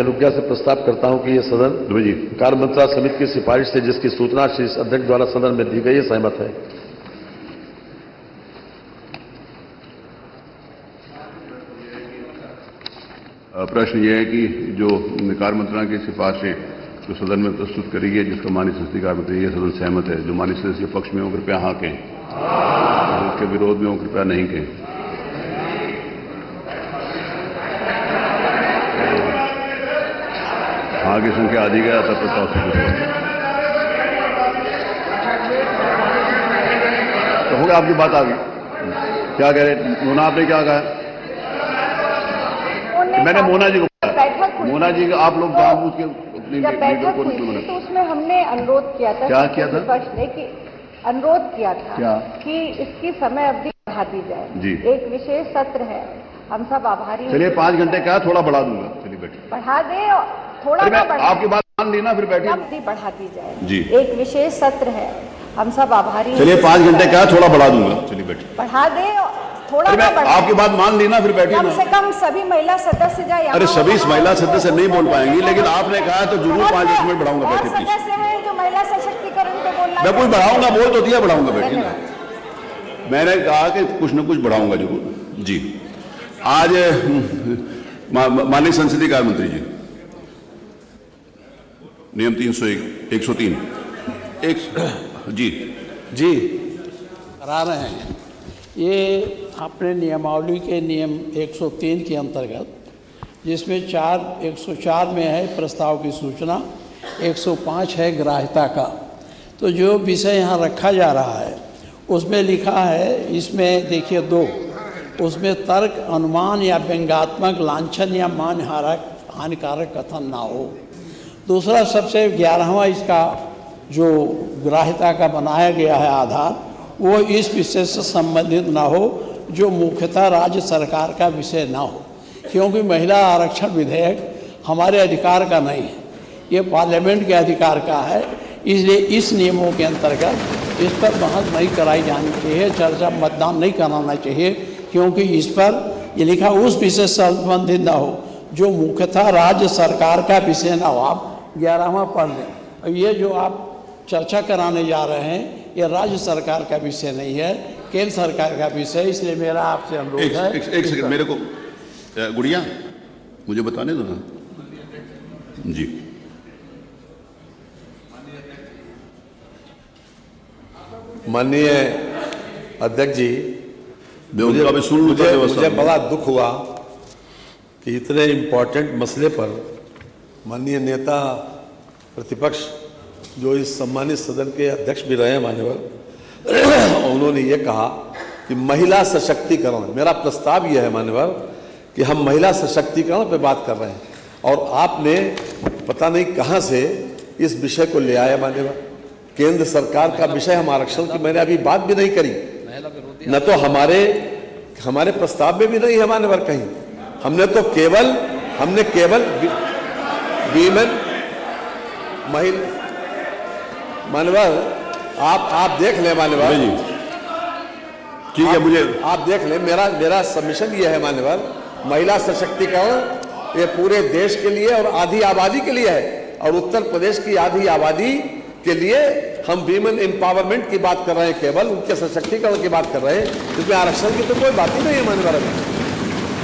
अनुज्ञा से प्रस्ताव करता हूं कि ये सदन कार्य मंत्रणा समिति की सिफारिश से जिसकी सूचना श्री अध्यक्ष द्वारा सदन में दी गई है सहमत है। प्रश्न ये है कि जो कार्य मंत्रणा की सिफारिशें जो सदन में प्रस्तुत करी गई है जिसका माननीय संसदीय कार्य मंत्री ये सदन सहमत है। जो माननीय सदस्य के पक्ष में हो कृपया हाँ कहें, जिसके विरोध में हो कृपया नहीं कहें। हाँ की संख्या अधिक है तब प्रस्ताव से तो होगा। आपकी बात आ गई। क्या कह रहे मोना, आपने क्या कहा? मैंने मोना जी को कहा, मोना जी को आप लोग जानबूझ के अपनी बैठक हुई थी तो उसमें हमने अनुरोध किया था। क्या किया था? विपक्ष ने कि अनुरोध किया था क्या? कि इसकी समय अवधि बढ़ा दी जाए जी। एक विशेष सत्र है, हम सब आभारी हैं। चलिए 5 घंटे क्या थोड़ा बढ़ा दूंगा। चलिए बैठिए। बढ़ा दे और थोड़ा ना बढ़ा, आपकी बात मान ली ना, फिर बैठिए। अवधि बढ़ा दी जाए जी। एक विशेष सत्र है, हम सब आभारी हैं। चलिए 5 घंटे क्या थोड़ा बढ़ा दूंगा। चलिए बैठिए। बढ़ा दे और थोड़ा ना बढ़ा। आपकी बात मान ली ना, फिर बैठिए कम ना। से कम सभी महिला सदस्य जाए। अरे सभी महिला सदस्य नहीं बोल पाएंगी, लेकिन आपने कहा तो जरूर 5 मिनट बढ़ाऊंगा। बैठिए प्लीज। सदस्य हैं जो महिला सशक्तिकरण पे बोलना। मैं कुछ बढ़ाऊंगा, बोल तो दिया, बढ़ाऊंगा। बैठिए ना। मैंने कहा कि कुछ न कुछ बढ़ाऊंगा जरूर। जी। आज माननीय संसदीय कार्य मंत्री जी, नियम 103 जी करा रहे हैं। ये अपने नियमावली के नियम 103 के अंतर्गत, जिसमें 104 में है प्रस्ताव की सूचना, 105 है ग्राह्यता का। तो जो विषय यहाँ रखा जा रहा है उसमें लिखा है, इसमें देखिए 2, उसमें तर्क, अनुमान या व्यंग्यात्मक, लांछन या हानिकारक कथन ना हो। दूसरा सबसे 11वां इसका जो ग्राह्यता का बनाया गया है आधार, वो इस विषय से संबंधित ना हो जो मुख्यतः राज्य सरकार का विषय ना हो, क्योंकि महिला आरक्षण विधेयक हमारे अधिकार का नहीं है, ये पार्लियामेंट के अधिकार का है। इसलिए इस नियमों के अंतर्गत इस पर बहस नहीं कराई जानी चाहिए, चर्चा मतदान नहीं कराना चाहिए, क्योंकि इस पर ये लिखा उस विषय से संबंधित ना हो जो मुख्यतः राज्य सरकार का विषय ना हो। आप 11वां पढ़ लें। और ये जो आप चर्चा कराने जा रहे हैं ये राज्य सरकार का विषय नहीं है, केंद्र सरकार का विषय। इसलिए मेरा आपसे अनुरोध है। एक सेकंड मेरे को, गुड़िया मुझे बताने दो ना जी। माननीय अध्यक्ष जी, मुझे बड़ा दुख हुआ कि इतने इम्पोर्टेंट मसले पर माननीय नेता प्रतिपक्ष जो इस सम्मानित सदन के अध्यक्ष भी रहे हैं मान्यवर, उन्होंने ये कहा कि महिला सशक्तिकरण, मेरा प्रस्ताव यह है मान्यवर कि हम महिला सशक्तिकरण पे बात कर रहे हैं और आपने पता नहीं कहां से इस विषय को ले आया मान्यवर। केंद्र सरकार का विषय हम आरक्षण की मैंने अभी बात भी नहीं करी, न तो हमारे प्रस्ताव में भी नहीं है मान्यवर कहीं। हमने केवल वीमेन महिला मान्यवर, आप देख लें मान्यवर। ठीक है, मुझे आप देख लें। मेरा सबमिशन ये है मान्यवर, महिला सशक्तिकरण ये पूरे देश के लिए और आधी आबादी के लिए है, और उत्तर प्रदेश की आधी आबादी के लिए हम वीमेन एम्पावरमेंट की बात कर रहे हैं, केवल उनके सशक्तिकरण की बात कर रहे हैं। इसमें आरक्षण की तो कोई बात ही नहीं है मान्यवर।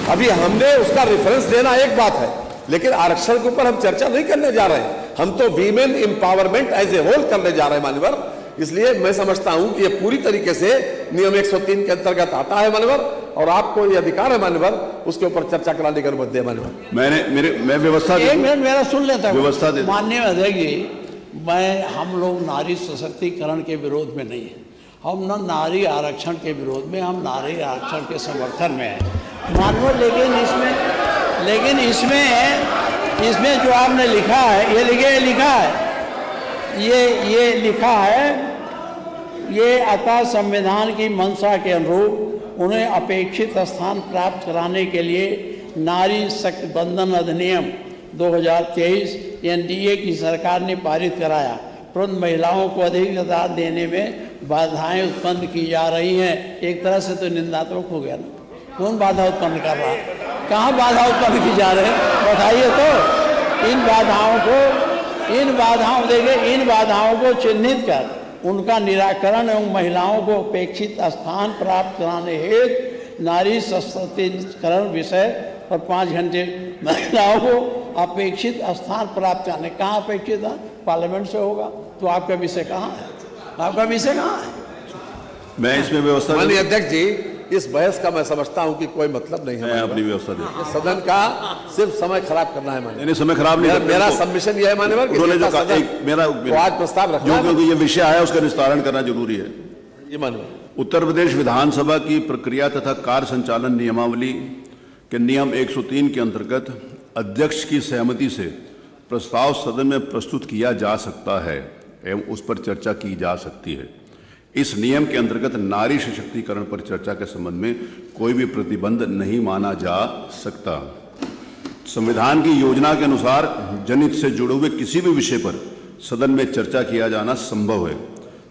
अभी हमने उसका रेफरेंस देना एक बात है, लेकिन आरक्षण के ऊपर हम चर्चा नहीं करने जा रहे हैं। हम तो women empowerment as a whole करने जा रहे हैं मान्यवर। इसलिए मैं समझता हूं कि ये पूरी तरीके से नियम 103 के अंतर्गत आता है मान्यवर, और आपको ये अधिकार है मान्यवर उसके ऊपर चर्चा कराने की अनुमति दे मान्यवर। मैं व्यवस्था एक मिनट मेरा सुन लेता हूं। व्यवस्था दे। माननीय अध्यक्ष जी, हम लोग नारी सशक्तिकरण के विरोध में नहीं है, हम न नारी आरक्षण के विरोध में, हम नारी आरक्षण के समर्थन में है मानव। लेकिन इसमें जो आपने लिखा है, ये लिखा है, ये अतः संविधान की मंशा के अनुरूप उन्हें अपेक्षित स्थान प्राप्त कराने के लिए नारी शक्ति बंधन अधिनियम 2023 एनडीए की सरकार ने पारित कराया, परंतु महिलाओं को अधिकार देने में बाधाएं उत्पन्न की जा रही हैं। एक तरह से तो निंदात्मक हो गया ना। कौन बाधा उत्पन्न कर रहा है? कहाँ बाधा उत्पन्न की जा रही है बताइए तो। इन बाधाओं को चिन्हित कर उनका निराकरण एवं महिलाओं को अपेक्षित स्थान प्राप्त कराने हेतु नारी सशक्तिकरण विषय पर 5 घंटे महिलाओं को अपेक्षित स्थान प्राप्त कराने। कहाँ अपेक्षित है? पार्लियामेंट से होगा। तो आपका विषय कहाँ है? आपका विषय कहाँ है? मैं इसमें व्यवस्था माननीय अध्यक्ष जी, इस बहस का मैं समझता हूं कि कोई मतलब नहीं मैं है। अपनी व्यवस्था दे ये सदन का सिर्फ समय खराब करना है माननीय। नहीं, समय खराब नहीं करते मेरा उनको। सबमिशन यह है माननीय कि उन्होंने जो जिसका कहा, सदन एक मेरा तो आज प्रस्ताव रखना है। क्योंकि ये विषय आया उसका निस्तारण करना जरूरी है। ये माननीय उत्तर प्रदेश विधानसभा की प्रक्रिया तथा कार्य संचालन नियमावली के नियम 103 के अंतर्गत अध्यक्ष की सहमति से प्रस्ताव सदन में प्रस्तुत किया जा सकता है एवं उस पर चर्चा की जा सकती है। इस नियम के अंतर्गत नारी सशक्तिकरण पर चर्चा के संबंध में कोई भी प्रतिबंध नहीं माना जा सकता। संविधान की योजना के अनुसार जनहित से जुड़े हुए किसी भी विषय पर सदन में चर्चा किया जाना संभव है।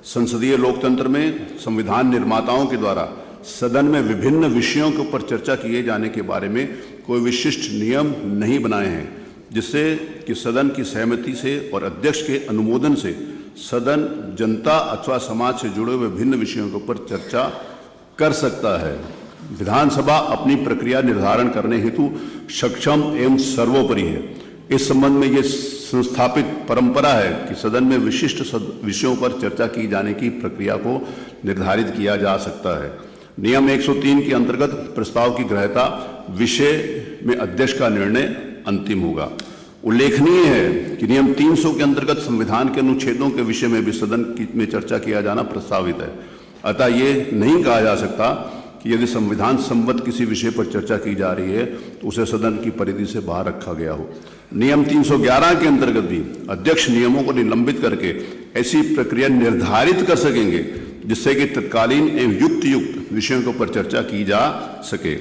संसदीय लोकतंत्र में संविधान निर्माताओं के द्वारा सदन में विभिन्न विषयों के ऊपर चर्चा किए जाने के बारे में कोई विशिष्ट नियम नहीं बनाए हैं, जिससे कि सदन की सहमति से और अध्यक्ष के अनुमोदन से सदन जनता अथवा समाज से जुड़े हुए विभिन्न विषयों के ऊपर चर्चा कर सकता है। विधानसभा अपनी प्रक्रिया निर्धारण करने हेतु सक्षम एवं सर्वोपरि है। इस संबंध में ये संस्थापित परंपरा है कि सदन में विशिष्ट विषयों पर चर्चा की जाने की प्रक्रिया को निर्धारित किया जा सकता है। नियम 103 के अंतर्गत प्रस्ताव की ग्रह्यता विषय में अध्यक्ष का निर्णय अंतिम होगा। उल्लेखनीय है कि नियम 300 के अंतर्गत संविधान के अनुच्छेदों के विषय में भी सदन में चर्चा किया जाना प्रस्तावित है। अतः ये नहीं कहा जा सकता कि यदि संविधान संबद्ध किसी विषय पर चर्चा की जा रही है तो उसे सदन की परिधि से बाहर रखा गया हो। नियम 311 के अंतर्गत भी अध्यक्ष नियमों को निलंबित करके ऐसी प्रक्रिया निर्धारित कर सकेंगे जिससे कि तत्कालीन एवं युक्त विषयों के ऊपर चर्चा की जा सके।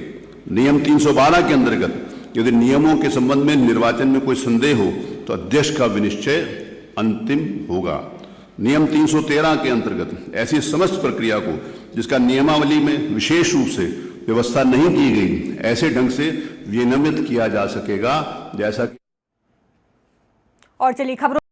नियम 312 के अंतर्गत यदि नियमों के संबंध में निर्वाचन में कोई संदेह हो तो अध्यक्ष का विनिश्चय अंतिम होगा। नियम 313 के अंतर्गत ऐसी समस्त प्रक्रिया को जिसका नियमावली में विशेष रूप से व्यवस्था नहीं की गई ऐसे ढंग से विनियमित किया जा सकेगा, जैसा कि और चलिए खबरों